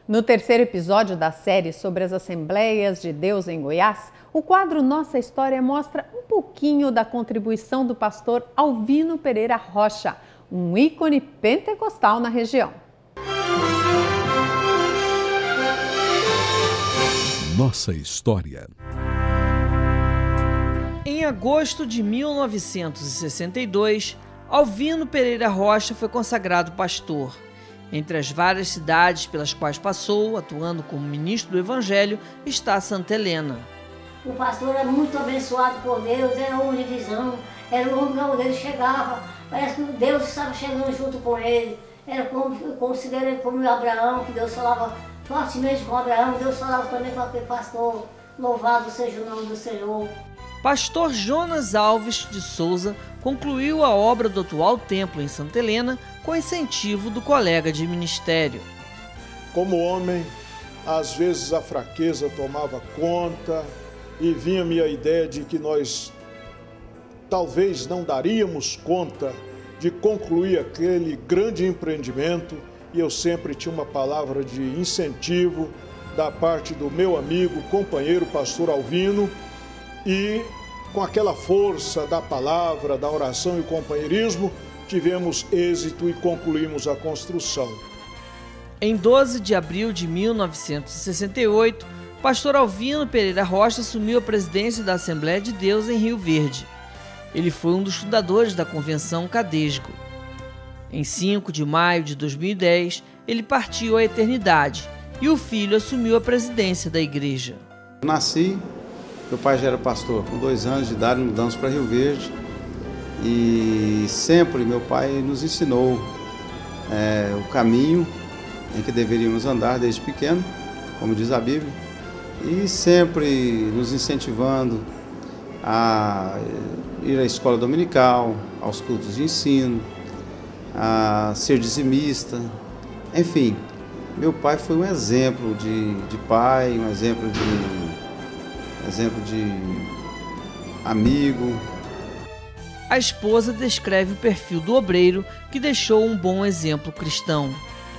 No terceiro episódio da série sobre as Assembleias de Deus em Goiás, o quadro Nossa História mostra um pouquinho da contribuição do pastor Alvino Pereira Rocha, um ícone pentecostal na região. Nossa História. Em agosto de 1962, Alvino Pereira Rocha foi consagrado pastor. Entre as várias cidades pelas quais passou, atuando como ministro do Evangelho, está Santa Helena. O pastor era muito abençoado por Deus, era homem de visão, era o homem onde ele chegava, parece que Deus estava chegando junto com ele. Era como, eu considero ele como Abraão, que Deus falava fortemente com Abraão, Deus falava também com aquele pastor. Louvado seja o nome do Senhor. Pastor Jonas Alves de Souza concluiu a obra do atual templo em Santa Helena com incentivo do colega de ministério. Como homem, às vezes a fraqueza tomava conta e vinha-me a ideia de que nós talvez não daríamos conta de concluir aquele grande empreendimento, e eu sempre tinha uma palavra de incentivo da parte do meu amigo, companheiro, pastor Alvino, e com aquela força da palavra, da oração e companheirismo, tivemos êxito e concluímos a construção. Em 12 de abril de 1968, pastor Alvino Pereira Rocha assumiu a presidência da Assembleia de Deus em Rio Verde. Ele foi um dos fundadores da Convenção Cadesgo. Em 5 de maio de 2010, ele partiu à eternidade e o filho assumiu a presidência da igreja. Eu nasci, meu pai já era pastor, com 2 anos de idade mudamos para Rio Verde e sempre meu pai nos ensinou o caminho em que deveríamos andar desde pequeno, como diz a Bíblia, e sempre nos incentivando a ir à escola dominical, aos cultos de ensino, a ser dizimista, enfim. Meu pai foi um exemplo de pai, um exemplo de amigo. A esposa descreve o perfil do obreiro que deixou um bom exemplo cristão.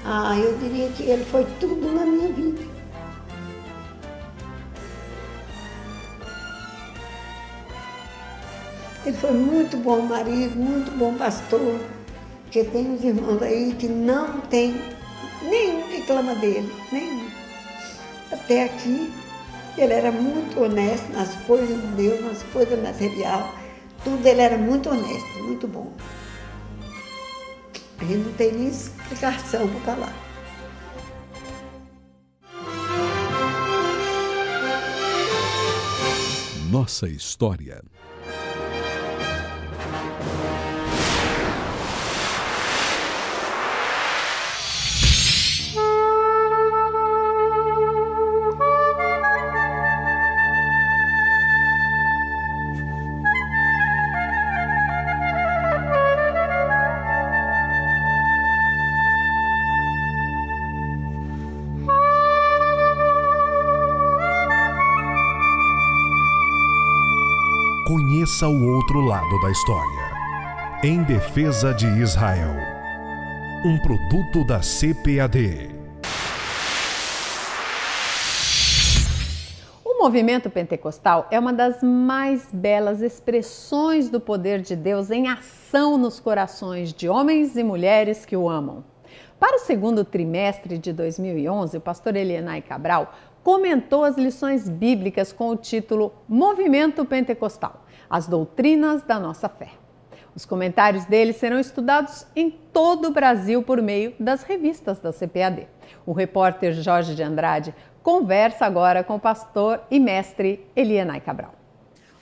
Eu diria que ele foi tudo na minha vida. Ele foi muito bom marido, muito bom pastor, porque tem uns irmãos aí que não tem nenhum que reclama dele, nenhum. Até aqui, ele era muito honesto nas coisas de Deus, nas coisas materiais, tudo ele era muito honesto, muito bom. A gente não tem nem explicação para falar. Nossa História. Conheça o outro lado da história. Em Defesa de Israel. Um produto da CPAD. O movimento pentecostal é uma das mais belas expressões do poder de Deus em ação nos corações de homens e mulheres que o amam. Para o segundo trimestre de 2011, o pastor Elienay Cabral comentou as lições bíblicas com o título Movimento Pentecostal, as doutrinas da nossa fé. Os comentários dele serão estudados em todo o Brasil por meio das revistas da CPAD. O repórter Jorge de Andrade conversa agora com o pastor e mestre Elienay Cabral.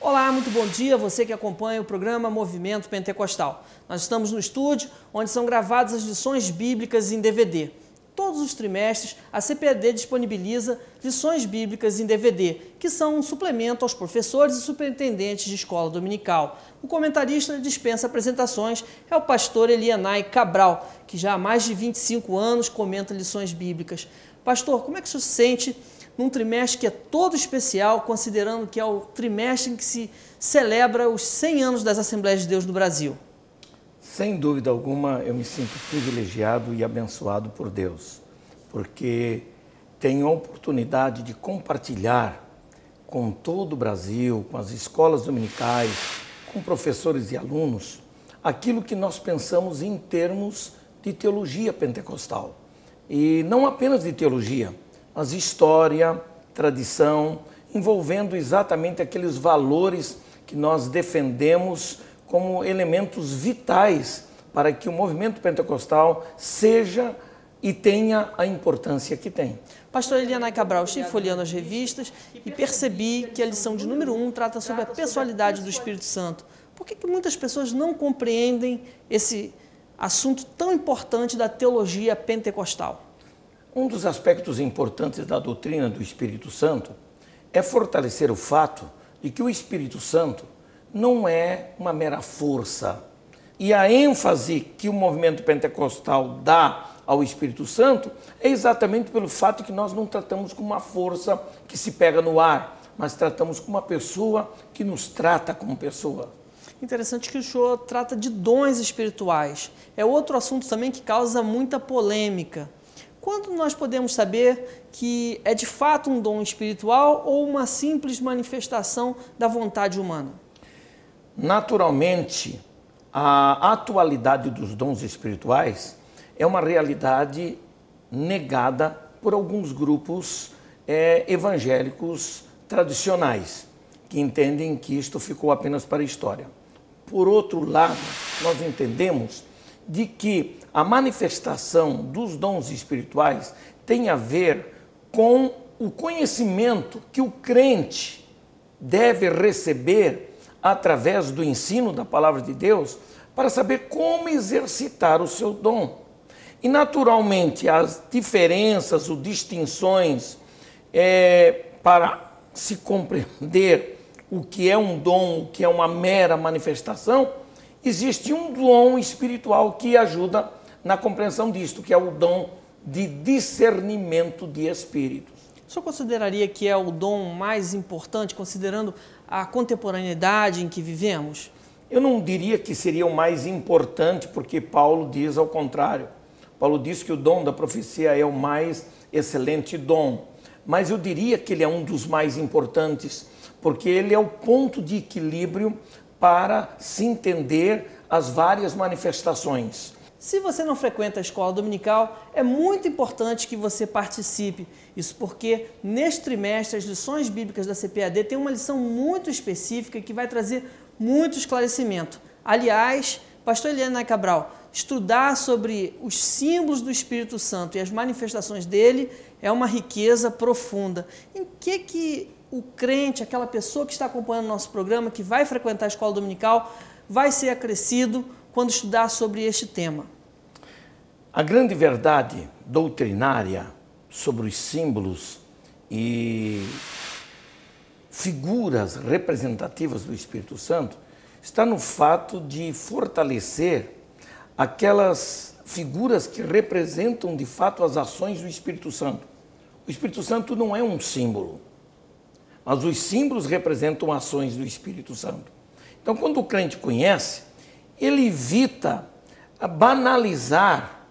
Olá, muito bom dia, você que acompanha o programa Movimento Pentecostal. Nós estamos no estúdio onde são gravadas as lições bíblicas em DVD. Todos os trimestres, a CPAD disponibiliza lições bíblicas em DVD, que são um suplemento aos professores e superintendentes de escola dominical. O comentarista dispensa apresentações é o pastor Elienay Cabral, que já há mais de 25 anos comenta lições bíblicas. Pastor, como é que o senhor se sente num trimestre que é todo especial, considerando que é o trimestre em que se celebra os 100 anos das Assembleias de Deus no Brasil? Sem dúvida alguma, eu me sinto privilegiado e abençoado por Deus, porque tenho a oportunidade de compartilhar com todo o Brasil, com as escolas dominicais, com professores e alunos, aquilo que nós pensamos em termos de teologia pentecostal. E não apenas de teologia, mas história, tradição, envolvendo exatamente aqueles valores que nós defendemos como elementos vitais para que o movimento pentecostal seja e tenha a importância que tem. Pastor Elianai Cabral, estive folheando as revistas e percebi que a lição de número 1 trata sobre a pessoalidade do Espírito Santo. Por que muitas pessoas não compreendem esse assunto tão importante da teologia pentecostal? Um dos aspectos importantes da doutrina do Espírito Santo é fortalecer o fato de que o Espírito Santo não é uma mera força. E a ênfase que o movimento pentecostal dá ao Espírito Santo é exatamente pelo fato que nós não tratamos como uma força que se pega no ar, mas tratamos como uma pessoa que nos trata como pessoa. Interessante que o senhor trata de dons espirituais. É outro assunto também que causa muita polêmica. Quando nós podemos saber que é de fato um dom espiritual ou uma simples manifestação da vontade humana? Naturalmente, a atualidade dos dons espirituais é uma realidade negada por alguns grupos evangélicos tradicionais, que entendem que isto ficou apenas para a história. Por outro lado, nós entendemos de que a manifestação dos dons espirituais tem a ver com o conhecimento que o crente deve receber através do ensino da palavra de Deus para saber como exercitar o seu dom. E naturalmente as diferenças ou distinções para se compreender o que é um dom, o que é uma mera manifestação, existe um dom espiritual que ajuda na compreensão disto, que é o dom de discernimento de espíritos. O senhor consideraria que é o dom mais importante, considerando a contemporaneidade em que vivemos? Eu não diria que seria o mais importante, porque Paulo diz ao contrário. Paulo diz que o dom da profecia é o mais excelente dom, mas eu diria que ele é um dos mais importantes, porque ele é o ponto de equilíbrio para se entender as várias manifestações. Se você não frequenta a escola dominical, é muito importante que você participe. Isso porque neste trimestre as lições bíblicas da CPAD tem uma lição muito específica que vai trazer muito esclarecimento. Aliás, pastor Elianai Cabral, estudar sobre os símbolos do Espírito Santo e as manifestações dele é uma riqueza profunda. Em que o crente, aquela pessoa que está acompanhando o nosso programa, que vai frequentar a escola dominical, vai ser acrescido quando estudar sobre este tema? A grande verdade doutrinária sobre os símbolos e figuras representativas do Espírito Santo está no fato de fortalecer aquelas figuras que representam de fato as ações do Espírito Santo. O Espírito Santo não é um símbolo, mas os símbolos representam ações do Espírito Santo. Então, quando o crente conhece, ele evita banalizar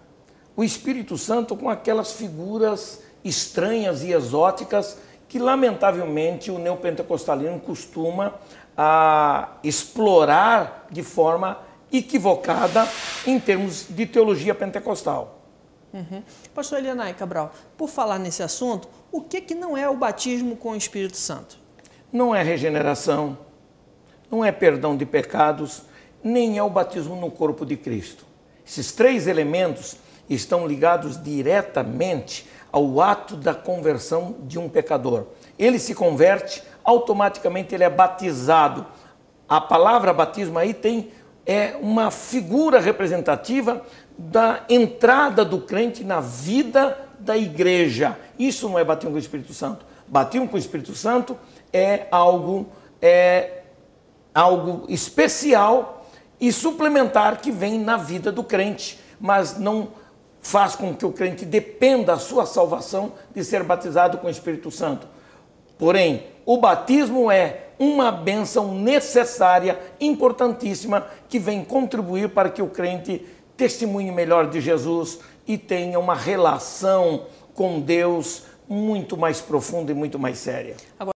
o Espírito Santo com aquelas figuras estranhas e exóticas que, lamentavelmente, o neopentecostalismo costuma explorar de forma equivocada em termos de teologia pentecostal. Pastor Elianai Cabral, por falar nesse assunto, o que não é o batismo com o Espírito Santo? Não é regeneração, não é perdão de pecados, nem é o batismo no corpo de Cristo. Esses três elementos estão ligados diretamente ao ato da conversão de um pecador. Ele se converte, automaticamente ele é batizado. A palavra batismo aí é uma figura representativa da entrada do crente na vida da igreja. Isso não é batismo com o Espírito Santo. Batismo com o Espírito Santo é algo especial e suplementar que vem na vida do crente, mas não faz com que o crente dependa da sua salvação de ser batizado com o Espírito Santo. Porém, o batismo é uma bênção necessária, importantíssima, que vem contribuir para que o crente testemunhe melhor de Jesus e tenha uma relação com Deus muito mais profunda e muito mais séria. Agora,